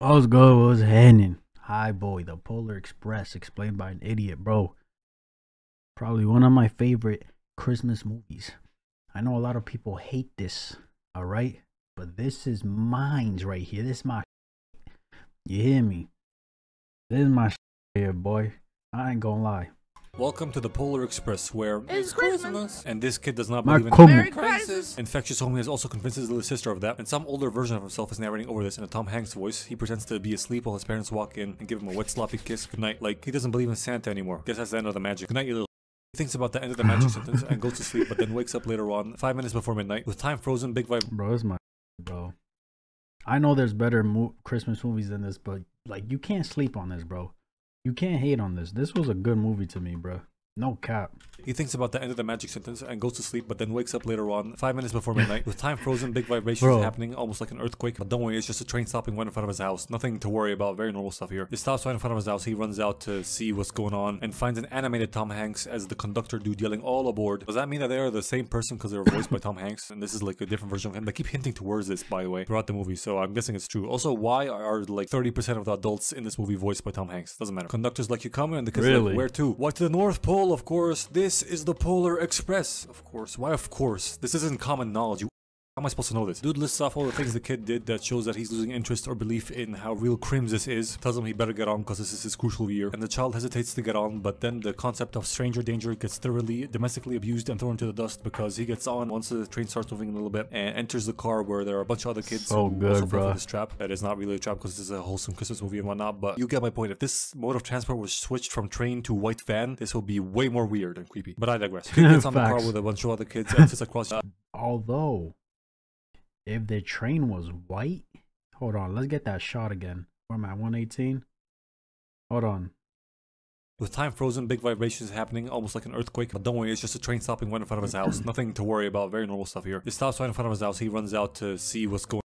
What's good? What's happening? Hi, boy. The Polar Express, explained by an idiot, bro. Probably one of my favorite Christmas movies. I know a lot of people hate this, all right? But this is mine's right here. This is my shit. You hear me? This is my shit here, boy. I ain't gonna lie. Welcome to the Polar Express, where it's Christmas. And this kid does not My believe in cum- Merry Crisis. Infectious homie has also convinced his little sister of that, and some older version of himself is narrating over this in a Tom Hanks voice. He pretends to be asleep while his parents walk in and give him a wet sloppy kiss goodnight, like he doesn't believe in Santa anymore. Guess that's the end of the magic. Goodnight, you little. He thinks about the end of the magic sentence and goes to sleep, but then wakes up later on, 5 minutes before midnight, with time frozen, big vibe. Bro, this is my shit, bro. I know there's better Christmas movies than this, but like you can't sleep on this, bro. You can't hate on this. This was a good movie to me, bro. No cap. He thinks about the end of the magic sentence and goes to sleep, but then wakes up later on, 5 minutes before midnight, with time frozen, big vibrations happening, almost like an earthquake. But don't worry, it's just a train stopping right in front of his house. Nothing to worry about, very normal stuff here. It stops right in front of his house, he runs out to see what's going on, and finds an animated Tom Hanks as the conductor dude yelling all aboard. Does that mean that they are the same person because they were voiced by Tom Hanks, and this is like a different version of him? They keep hinting towards this, by the way, throughout the movie, so I'm guessing it's true. Also, why are like 30% of the adults in this movie voiced by Tom Hanks? Doesn't matter. Conductor's like, you come, and the kids like, where to? Why to the North Pole, of course. This is the Polar Express. Of course. Why of course? This isn't common knowledge. How am I supposed to know this? Dude lists off all the things the kid did that shows that he's losing interest or belief in how real crims this is. Tells him he better get on because this is his crucial year. And the child hesitates to get on, but then the concept of stranger danger gets thoroughly domestically abused and thrown to the dust because he gets on once the train starts moving a little bit and enters the car where there are a bunch of other kids so who good, also fall bro. for this trap. That is not really a trap because this is a wholesome Christmas movie and whatnot, but you get my point. If this mode of transport was switched from train to white van, this will be way more weird and creepy. But I digress. He gets on the car with a bunch of other kids and sits across. Although, if the train was white, hold on, let's get that shot again. Where am I? 118. Hold on. With time frozen, big vibrations happening, almost like an earthquake. But don't worry, it's just a train stopping right in front of his house. Nothing to worry about, very normal stuff here. It stops right in front of his house. He runs out to see what's going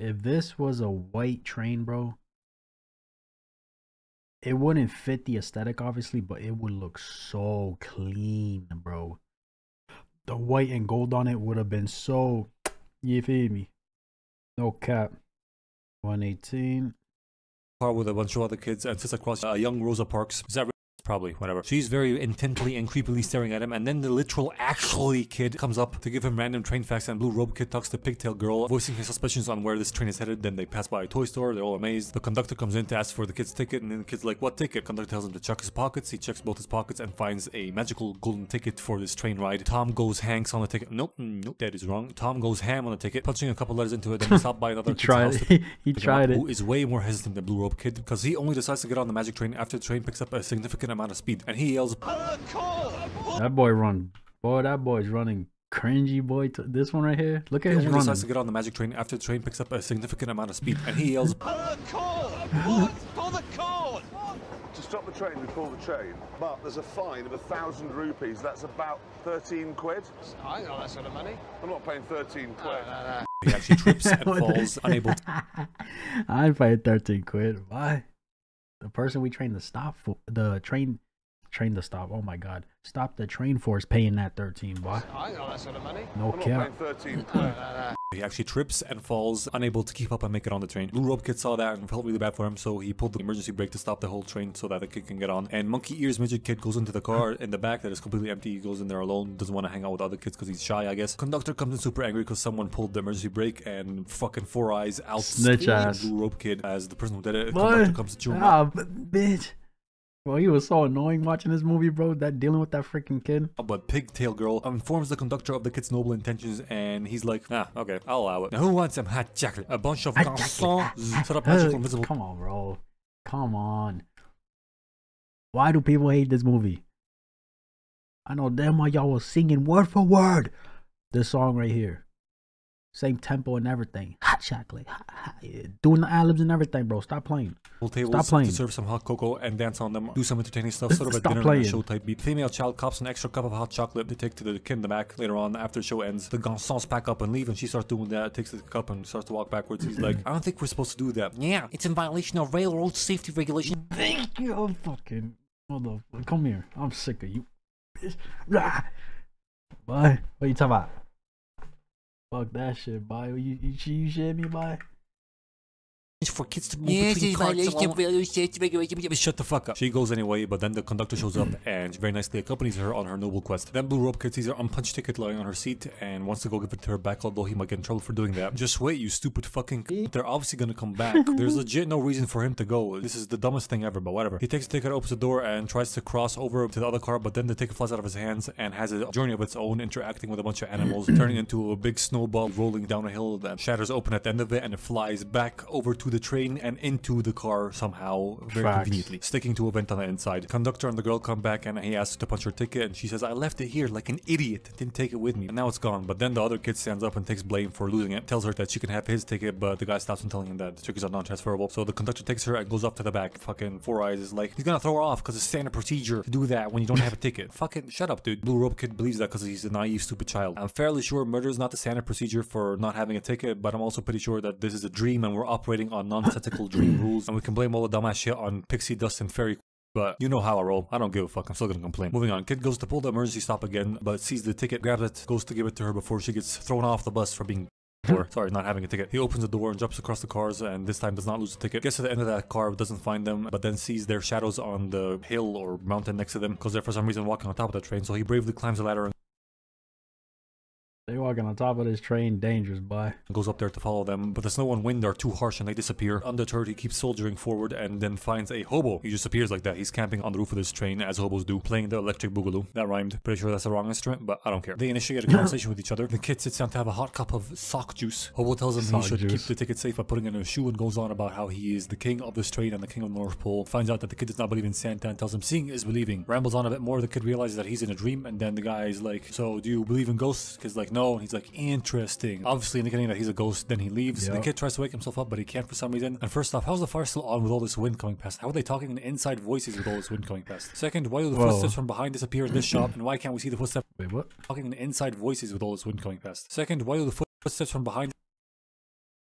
on. If this was a white train, bro, it wouldn't fit the aesthetic, obviously, but it would look so clean, bro. The white and gold on it would have been so, you feel me? No cap. 118. Car with a bunch of other kids and sits across a young Rosa Parks. Is that probably, whatever. She's very intently and creepily staring at him, and then the literal actually kid comes up to give him random train facts, and Blue Robe Kid talks to Pigtail Girl, voicing his suspicions on where this train is headed. Then they pass by a toy store, they're all amazed. The conductor comes in to ask for the kid's ticket, and then the kid's like, what ticket? Conductor tells him to check his pockets. He checks both his pockets and finds a magical golden ticket for this train ride. Tom goes Hanks on the ticket. Nope, that is wrong. Tom goes ham on the ticket, punching a couple letters into it, then he stopped by another kid's house. He tried it. Who is way more hesitant than Blue Robe Kid, because he only decides to get on the magic train after the train picks up a significant amount of speed, and he yells, that boy run. Boy, that boy's running cringy, boy. This one right here. Look at his running. He decides to get on the magic train after the train picks up a significant amount of speed, and he yells, Pull the cord! Pull the cord! To stop the train, we pull the train, but there's a fine of 1,000 rupees. That's about 13 quid. I ain't got that sort of money. I'm not paying 13 quid. No. he actually trips and falls, unable to. I paid 13 quid. Why? The person we trained to stop for the train to stop. Oh my god. Stop the train for is paying that 13, boy. I ain't got that sort of money. No I'm cap. not paying 13 quid. He actually trips and falls, unable to keep up and make it on the train. Blue Robe Kid saw that and felt really bad for him, so he pulled the emergency brake to stop the whole train so that the kid can get on. And Monkey Ears Midget Kid goes into the car in the back that is completely empty. He goes in there alone, doesn't want to hang out with other kids because he's shy, I guess. Conductor comes in super angry because someone pulled the emergency brake, and fucking Four Eyes out Snitch ass. Blue Robe Kid as the person who did it. Boy. Conductor comes to chew him Ah, bitch. Bro, he was so annoying watching this movie, bro. That dealing with that freaking kid. But Pigtail Girl informs the conductor of the kid's noble intentions, and he's like, okay, I'll allow it. Now, who wants some hot chocolate? A bunch of garçons set up magical invisible. Come on, bro. Come on. Why do people hate this movie? I know damn well y'all was singing word for word this song right here. Same tempo and everything. Hot chocolate. Doing the ad-libs and everything, bro. Stop playing. Tables Stop playing. to serve some hot cocoa and dance on them, do some entertaining stuff, sort of a Stop dinner playing. show type beat. Female child cops an extra cup of hot chocolate to take to the kid in the back later on after the show ends. The garçons pack up and leave, and she starts doing that, takes the cup and starts to walk backwards. He's like, I don't think we're supposed to do that. Yeah, it's in violation of railroad safety regulation. Thank you. I'm fucking motherfucker. Come here. I'm sick of you. Bitch. Bye. What you talking about? Fuck that shit, boy. You shit me, boy? for kids to move between carts. Shut the fuck up. She goes anyway, but then the conductor shows up and very nicely accompanies her on her noble quest. Then Blue Robe Kid sees her unpunched ticket lying on her seat and wants to go give it to her back, although he might get in trouble for doing that. Just wait, you stupid fucking they're obviously gonna come back. There's legit no reason for him to go. This is the dumbest thing ever, but whatever. He takes the ticket, opens the door, and tries to cross over to the other car, but then the ticket flies out of his hands and has a journey of its own, interacting with a bunch of animals, turning into a big snowball rolling down a hill that shatters open at the end of it, and it flies back over to the train and into the car somehow, very conveniently, sticking to a vent on the inside. Conductor and the girl come back and he asks to punch her ticket, and she says, I left it here like an idiot, didn't take it with me, and now it's gone. But then the other kid stands up and takes blame for losing it, tells her that she can have his ticket, but the guy stops him, telling him that the tickets are non-transferable. So the conductor takes her and goes up to the back. Fucking Four Eyes is like, he's gonna throw her off because it's standard procedure to do that when you don't have a ticket. Fucking shut up, dude. Blue Robe Kid believes that because he's a naive, stupid child. I'm fairly sure murder is not the standard procedure for not having a ticket, but I'm also pretty sure that this is a dream and we're operating on nonsensical dream rules, and we can blame all the dumbass shit on pixie dust and fairy. But you know how I roll. I don't give a fuck. I'm still gonna complain. Moving on. Kid goes to pull the emergency stop again, but sees the ticket, grabs it, goes to give it to her before she gets thrown off the bus for being sorry, not having a ticket. He opens the door and jumps across the cars, and this time does not lose the ticket. Gets to the end of that car, doesn't find them, but then sees their shadows on the hill or mountain next to them, because they're for some reason walking on top of the train. So he bravely climbs the ladder and they walking on top of this train, dangerous, boy. Goes up there to follow them, but the snow and wind are too harsh and they disappear. Undeterred, he keeps soldiering forward and then finds a hobo. He just appears like that. He's camping on the roof of this train, as hobos do, playing the electric boogaloo. That rhymed. Pretty sure that's the wrong instrument, but I don't care. They initiate a conversation with each other. The kid sits down to have a hot cup of sock juice. Hobo tells him he should keep the ticket safe by putting it in a shoe, and goes on about how he is the king of this train and the king of the North Pole. Finds out that the kid does not believe in Santa and tells him seeing is believing. Rambles on a bit more. The kid realizes that he's in a dream, and then the guy is like, so do you believe in ghosts? Kid's like, no. And he's like, interesting. Obviously indicating that he's a ghost. Then he leaves. The kid tries to wake himself up, but he can't for some reason. And first off, how's the fire still on with all this wind coming past? How are they talking in inside voices with all this wind coming past? Second, why do the footsteps from behind disappear in this shop? And why can't we see the footsteps? Wait, what? Talking in inside voices with all this wind coming past. Second, why do the footsteps from behind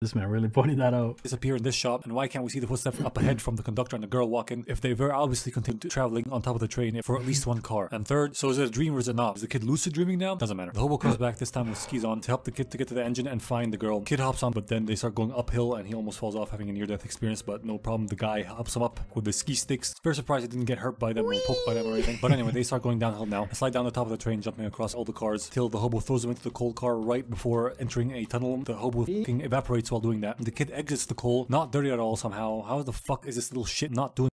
This man really pointed that out. disappear in this shop, and why can't we see the footsteps up ahead from the conductor and the girl walking if they very obviously continue traveling on top of the train for at least one car? And third, so is it a dream or is it not? Is the kid lucid dreaming now? Doesn't matter. The hobo comes back, this time with skis on, to help the kid to get to the engine and find the girl. Kid hops on, but then they start going uphill and he almost falls off, having a near-death experience, but no problem. The guy helps him up with the ski sticks. Very surprised he didn't get hurt by them or poked by them or anything. But anyway, they start going downhill now. Slide down the top of the train, jumping across all the cars till the hobo throws him into the coal car right before entering a tunnel. The hobo evaporates while doing that. The kid exits the coal, not dirty at all somehow. How the fuck is this little shit not doing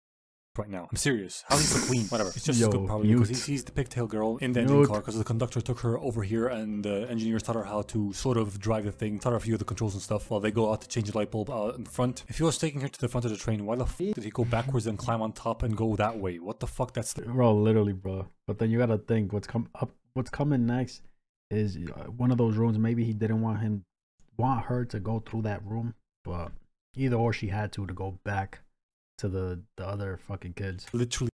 right now? I'm serious. How is he so clean? Whatever. It's just good probably because he sees the pigtail girl in the engine car because the conductor took her over here and the engineers taught her how to sort of drive the thing, taught her a few of the controls and stuff while they go out to change the light bulb out in front. If he was taking her to the front of the train, why the fuck did he go backwards and climb on top and go that way? What the fuck? That's bro, literally, bro. But then you gotta think what's coming next is one of those rooms. Maybe he didn't want her to go through that room, but either or she had to go back to the other fucking kids. Literally.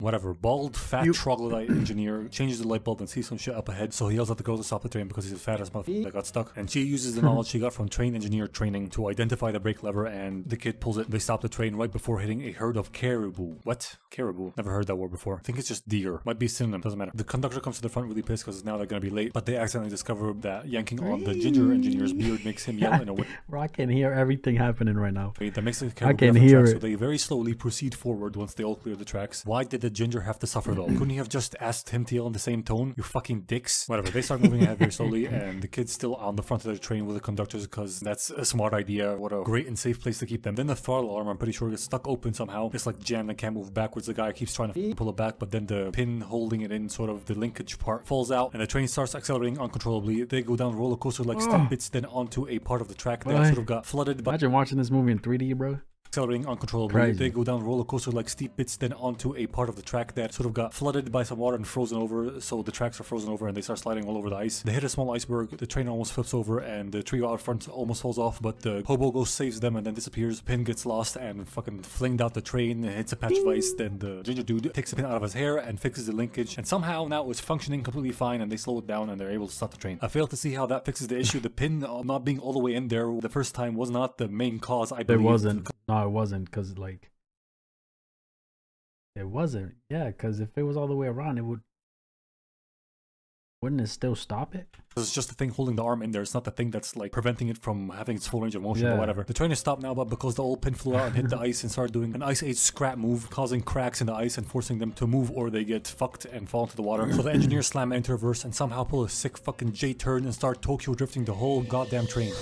Whatever. Bald, fat, troglodyte engineer changes the light bulb and sees some shit up ahead, so he yells at the girl to stop the train because he's a fat ass motherfucker that got stuck. And she uses the knowledge she got from train engineer training to identify the brake lever, and the kid pulls it. They stop the train right before hitting a herd of caribou. What? Caribou? Never heard that word before. I think it's just deer. Might be a synonym. Doesn't matter. The conductor comes to the front really pissed because now they're gonna be late, but they accidentally discover that yanking on the ginger engineer's beard makes him yell in a way. Bro, I can hear everything happening right now. That makes the I can hear it. So they very slowly proceed forward once they all clear the tracks. Why did the ginger have to suffer though? Couldn't he have just asked him to yell in the same tone? You fucking dicks. Whatever. They start moving ahead very slowly, and the kid's still on the front of the train with the conductors because that's a smart idea. What a great and safe place to keep them. Then the throttle arm, I'm pretty sure, gets stuck open somehow. It's like jammed and can't move backwards. The guy keeps trying to pull it back, but then the pin holding it in, sort of the linkage part, falls out, and the train starts accelerating uncontrollably. They go down a roller coaster like step bits, then onto a part of the track that sort of got flooded by. Imagine watching this movie in 3D, bro. Accelerating uncontrollably. Crazy. They go down a roller coaster like steep bits, then onto a part of the track that sort of got flooded by some water and frozen over, so the tracks are frozen over and they start sliding all over the ice. They hit a small iceberg, the train almost flips over, and the trio out front almost falls off, but the hobo goes, saves them, and then disappears. Pin gets lost and fucking flinged out the train and hits a patch of ice. Then the ginger dude takes the pin out of his hair and fixes the linkage, and somehow now it's functioning completely fine, and they slow it down and they're able to stop the train. I fail to see how that fixes the issue. The pin not being all the way in there the first time was not the main cause, I believe. It wasn't. No, it wasn't, because like it wasn't. Yeah, because if it was all the way around, it would Wouldn't it still stop it? It's just the thing holding the arm in there. It's not the thing that's like preventing it from having its full range of motion or whatever. The train is stopped now, but because the old pin flew out and hit the ice and started doing an Ice Age scrap move, causing cracks in the ice and forcing them to move or they get fucked and fall into the water. So the engineers slam into reverse and somehow pull a sick fucking J-turn and start Tokyo drifting the whole goddamn train.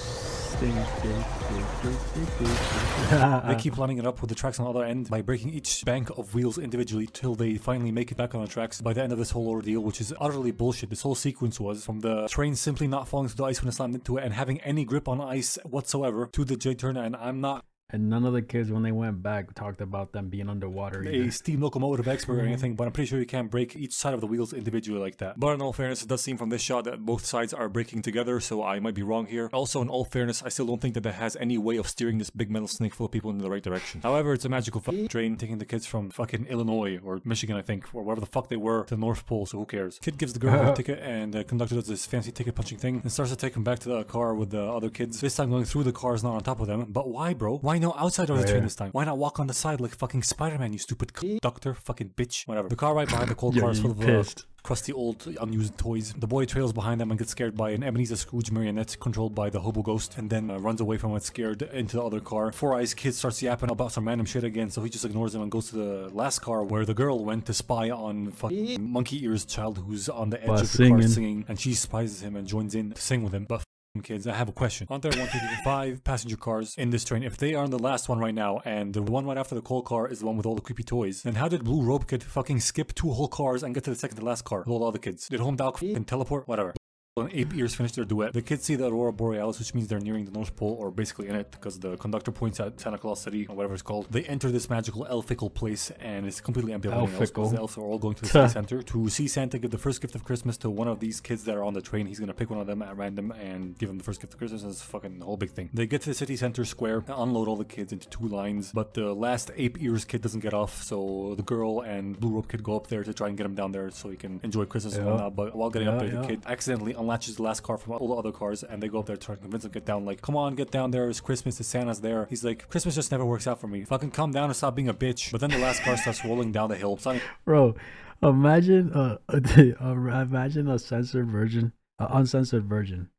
They keep lining it up with the tracks on the other end by breaking each bank of wheels individually till they finally make it back on the tracks by the end of this whole ordeal, which is utterly bullshit. This whole sequence was from the train simply not falling to the ice when it slammed into it and having any grip on ice whatsoever to the J-turn, and I'm not And none of the kids, when they went back, talked about them being underwater either. a steam locomotive expert or anything, but I'm pretty sure you can't break each side of the wheels individually like that. But in all fairness, it does seem from this shot that both sides are breaking together, so I might be wrong here. Also, in all fairness, I still don't think that that has any way of steering this big metal snake full of people in the right direction. However, it's a magical train taking the kids from fucking Illinois or Michigan, I think, or wherever the fuck they were, to the North Pole, so who cares? Kid gives the girl her ticket, and the conductor does this fancy ticket punching thing and starts to take him back to the car with the other kids. This time going through the cars, not on top of them. But why, bro? Why no outside of the train this time? Why not walk on the side like fucking Spider-Man, you stupid conductor, fucking bitch? Whatever. The car right behind the cold car is full of crusty old unused toys. The boy trails behind them and gets scared by an Ebenezer Scrooge marionette controlled by the hobo ghost, and then runs away from it scared into the other car. Four Eyes Kid starts yapping about some random shit again, so he just ignores him and goes to the last car where the girl went to spy on fucking Monkey Ears child who's on the edge of the car singing, and she spies him and joins in to sing with him. But kids, I have a question. Aren't there 1, 2, 3, 5 passenger cars in this train? If they are on the last one right now, and the one right after the coal car is the one with all the creepy toys, then how did Blue Rope Kid fucking skip 2 whole cars and get to the second to last car with all the other kids? Did Home Doc fucking teleport? Whatever. When Ape Ears finish their duet, the kids see the Aurora Borealis, which means they're nearing the North Pole, or basically in it, because the conductor points at Santa Claus City, or whatever it's called. They enter this magical elfical place, and it's completely empty of everything else, because the elves are all going to the city center to see Santa give the first gift of Christmas to one of these kids that are on the train. He's gonna pick one of them at random and give them the first gift of Christmas. It's a fucking whole big thing. They get to the city center square, unload all the kids into 2 lines, but the last Ape Ears kid doesn't get off, so the girl and Blue Rope Kid go up there to try and get him down there so he can enjoy Christmas and whatnot. But while getting up there, the kid accidentally unlatches the last car from all the other cars, and they go up there trying to convince him to get down, like, come on, get down there, it's Christmas, it's Santa's there. He's like, Christmas just never works out for me, fucking calm down and stop being a bitch. But then the last car starts rolling down the hill. Bro, imagine imagine a censored version, uncensored version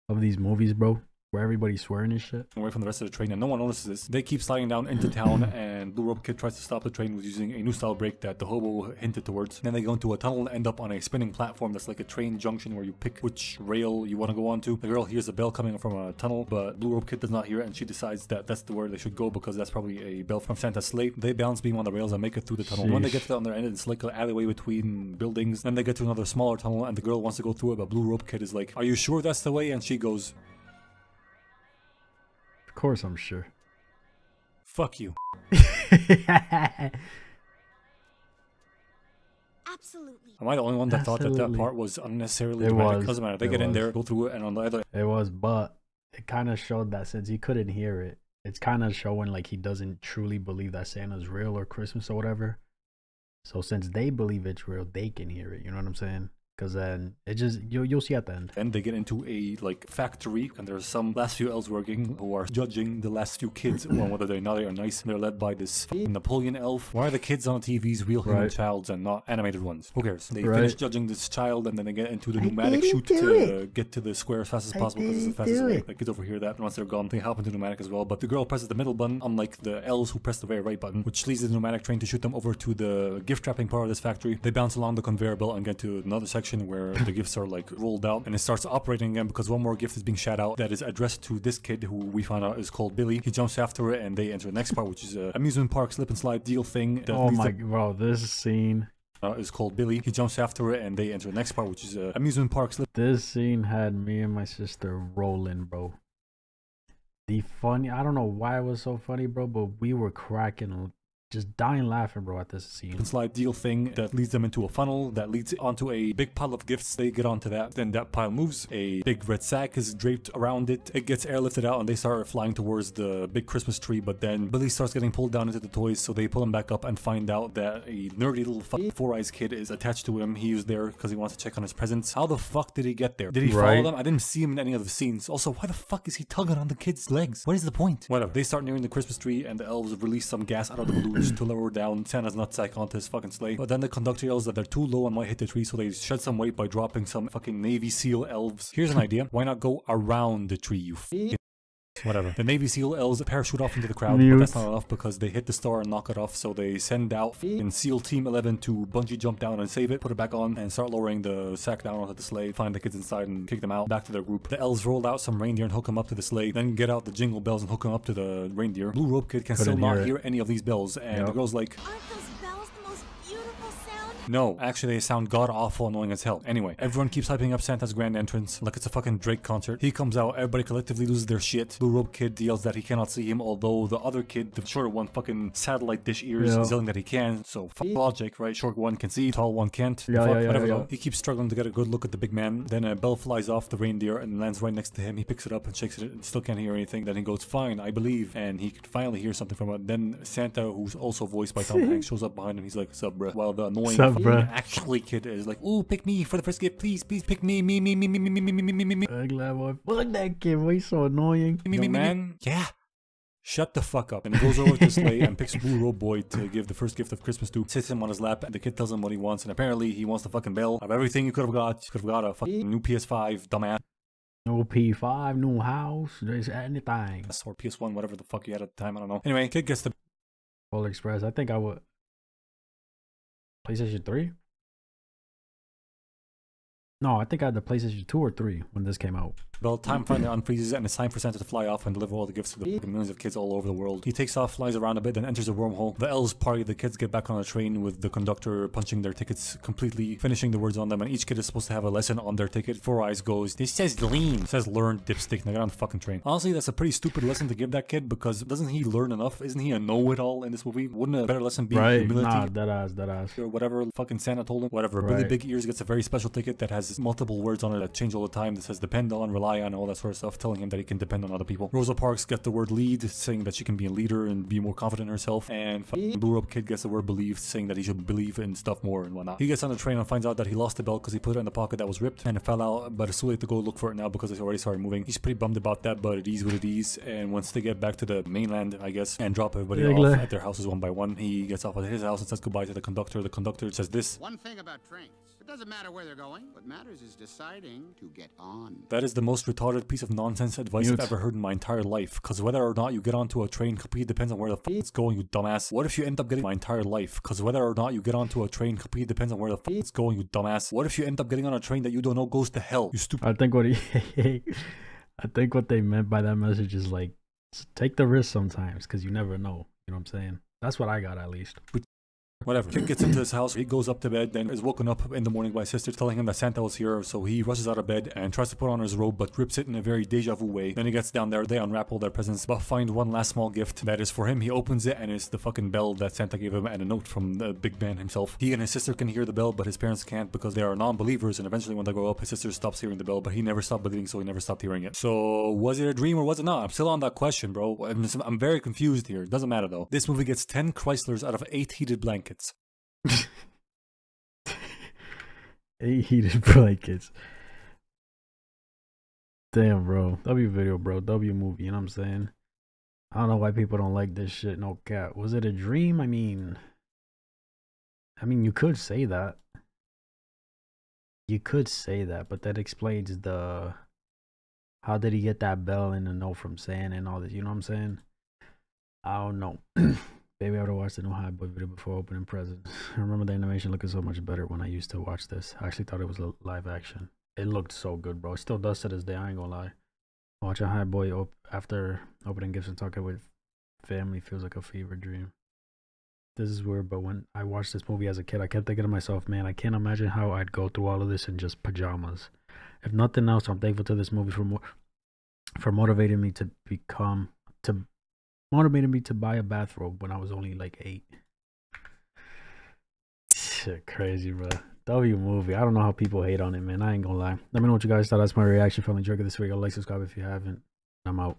of these movies, bro, where everybody's swearing and shit. Away from the rest of the train, and no one notices this. They keep sliding down into town, and Blue Rope Kid tries to stop the train with using a new style brake that the hobo hinted towards. Then they go into a tunnel and end up on a spinning platform that's like a train junction where you pick which rail you want to go onto. The girl hears a bell coming from a tunnel, but Blue Rope Kid does not hear it, and she decides that that's the where they should go because that's probably a bell from Santa's sleigh. They balance beam on the rails and make it through the tunnel. When they get to the other end, it's like an alleyway between buildings. Then they get to another smaller tunnel, and the girl wants to go through it, but Blue Rope Kid is like, are you sure that's the way? And she goes, of course I'm sure. Fuck you. Absolutely. Am I the only one that thought that that part was unnecessarily dramatic? Doesn't matter. They get in there, go through it, and on the other... It was, but it kind of showed that since he couldn't hear it, it's kind of showing like he doesn't truly believe that Santa's real or Christmas or whatever. So since they believe it's real, they can hear it. You know what I'm saying? Because then it just you'll see at the end. Then they get into a like factory, and there's some last few elves working who are judging the last few kids on whether they're naughty or nice. They're led by this Napoleon elf. Why are the kids on TV's real human childs and not animated ones? Who cares? They finish judging this child, and then they get into the pneumatic chute to get to the square as fast as possible because it's the fastest way. The kids overhear that, and once they're gone, they hop into the pneumatic as well. But the girl presses the middle button, unlike the elves who press the very right button, which leads the pneumatic train to shoot them over to the gift wrapping part of this factory. They bounce along the conveyor belt and get to another section where the gifts are like rolled out, and it starts operating again because one more gift is being shot out that is addressed to this kid who we found out is called Billy. He jumps after it, and they enter the next part, which is a amusement park slip and slide deal thing. That oh my god, bro, this scene is called Billy. He jumps after it, and they enter the next part, which is a amusement park slip. This scene had me and my sister rolling, bro. I don't know why it was so funny, bro, but we were cracking, just dying laughing, bro, at this scene. And slide deal thing that leads them into a funnel that leads onto a big pile of gifts. They get onto that, then that pile moves. A big red sack is draped around it. It gets airlifted out, and they start flying towards the big Christmas tree, but then Billy starts getting pulled down into the toys, so they pull him back up and find out that a nerdy little Four Eyes kid is attached to him. He was there because he wants to check on his presents. How the fuck did he get there? Did he follow them? I didn't see him in any of the scenes. Also, why the fuck is he tugging on the kid's legs? What is the point? Whatever. They start nearing the Christmas tree, and the elves release some gas out of the balloons just to lower down Santa's nutsack onto his fucking sleigh. But then the conductor yells that they're too low and might hit the tree, so they shed some weight by dropping some fucking Navy SEAL elves. Here's an idea. Why not go around the tree, you whatever. The Navy SEAL elves parachute off into the crowd, but that's not enough because they hit the star and knock it off, so they send out in SEAL Team 11 to bungee jump down and save it, put it back on, and start lowering the sack down onto the sleigh, find the kids inside and kick them out, back to their group. The elves roll out some reindeer and hook them up to the sleigh, then get out the jingle bells and hook them up to the reindeer. Blue Robe Kid can still not hear any of these bells, and the girl's like, aren't those bells the most beautiful sound? no, actually they sound god-awful annoying as hell. Anyway, everyone keeps hyping up Santa's grand entrance like it's a fucking Drake concert. He comes out, everybody collectively loses their shit. Blue Robe Kid yells that he cannot see him, although the other kid, the shorter one, fucking satellite dish ears, is yelling that he can. So fuck logic, right? Short one can see, tall one can't. Whatever though. He keeps struggling to get a good look at the big man. Then a bell flies off the reindeer and lands right next to him. He picks it up and shakes it and still can't hear anything. Then he goes, fine, I believe. And he can finally hear something from it. Then Santa, who's also voiced by Tom Hanks, shows up behind him. He's like, sup, bruh. While the annoying actually kid is like, ooh, pick me for the first gift, please pick me. Fuck that kid, boy, he's so annoying. Man, yeah. Shut the fuck up. And he goes over to the sleigh and picks Blue Robe Boy to give the first gift of Christmas to. Sits him on his lap and the kid tells him what he wants. And apparently he wants the fucking bell of everything you could have got. You could have got a fucking new PS5, dumbass. No P5, new house, there's anything. Or PS1, whatever the fuck you had at the time, I don't know. Anyway, kid gets the Polar Express, I think I would. PlayStation 3? No, I think I had the PlayStation 2 or 3 when this came out. Well, time finally unfreezes and it's time for Santa to fly off and deliver all the gifts to the millions of kids all over the world. He takes off, flies around a bit, then enters a wormhole. The elves party, the kids get back on a train with the conductor punching their tickets completely, finishing the words on them, and each kid is supposed to have a lesson on their ticket. Four Eyes goes, this says lean. It says learn, dipstick. Now get on the fucking train. Honestly, that's a pretty stupid lesson to give that kid because doesn't he learn enough? Isn't he a know-it-all in this movie? Wouldn't a better lesson be humility? Nah, that ass. Or whatever fucking Santa told him. Whatever. Really Big Ears gets a very special ticket that has multiple words on it that change all the time that says depend on, rely on, all that sort of stuff, telling him that he can depend on other people. Rosa Parks gets the word lead, saying that she can be a leader and be more confident in herself. And Blue Robe Kid gets the word believe, saying that he should believe in stuff more and whatnot. He gets on the train and finds out that he lost the belt because he put it in the pocket that was ripped and it fell out, but it's too late to go look for it now because it's already started moving. He's pretty bummed about that, but it is what it is. And once they get back to the mainland, I guess, and drop everybody off at their houses one by one, he gets off at his house and says goodbye to the conductor. The conductor says this: one thing about trains, it doesn't matter where they're going. What matters is deciding to get on. That is the most retarded piece of nonsense advice I've ever heard in my entire life. Because whether or not you get onto a train completely depends on where the fuck it's going, you dumbass. What if you end up getting my entire life? Because whether or not you get onto a train completely depends on where the fuck it's going, you dumbass. What if you end up getting on a train that you don't know goes to hell, you stupid? I think what they meant by that message is like, take the risk sometimes because you never know. You know what I'm saying? That's what I got at least. Whatever. Kid gets into his house, he goes up to bed, then is woken up in the morning by his sister telling him that Santa was here, so he rushes out of bed and tries to put on his robe, but rips it in a very deja vu way. Then he gets down there, they unwrap all their presents, but find one last small gift that is for him. He opens it, and it's the fucking bell that Santa gave him and a note from the big man himself. He and his sister can hear the bell, but his parents can't because they are non-believers, and eventually when they grow up, his sister stops hearing the bell, but he never stopped believing, so he never stopped hearing it. So, was it a dream or was it not? I'm still on that question, bro. I'm very confused here. It doesn't matter, though. This movie gets 10 Chryslers out of 8 heated blankets. 8 heated blankets. Damn, bro. W video, bro. W movie, you know what I'm saying? I don't know why people don't like this shit. No cap. Was it a dream? I mean, you could say that. You could say that, but that explains the... How did he get that bell and a note from Santa and all this? You know what I'm saying? I don't know. Maybe I would have watched the new Hot Boy video before opening presents. I remember the animation looking so much better when I used to watch this. I actually thought it was a live action. It looked so good, bro. It still does to this day, I ain't gonna lie. Watching Hot Boy after opening gifts and talking with family feels like a fever dream. This is weird, but when I watched this movie as a kid, I kept thinking to myself, man, I can't imagine how I'd go through all of this in just pajamas. If nothing else, I'm thankful to this movie for motivating me to motivated me to buy a bathrobe when I was only like 8. Shit, crazy, bro. W movie. I don't know how people hate on it, man. I ain't gonna lie. Let me know what you guys thought. That's my reaction. If you enjoyed this video, like, subscribe if you haven't. I'm out.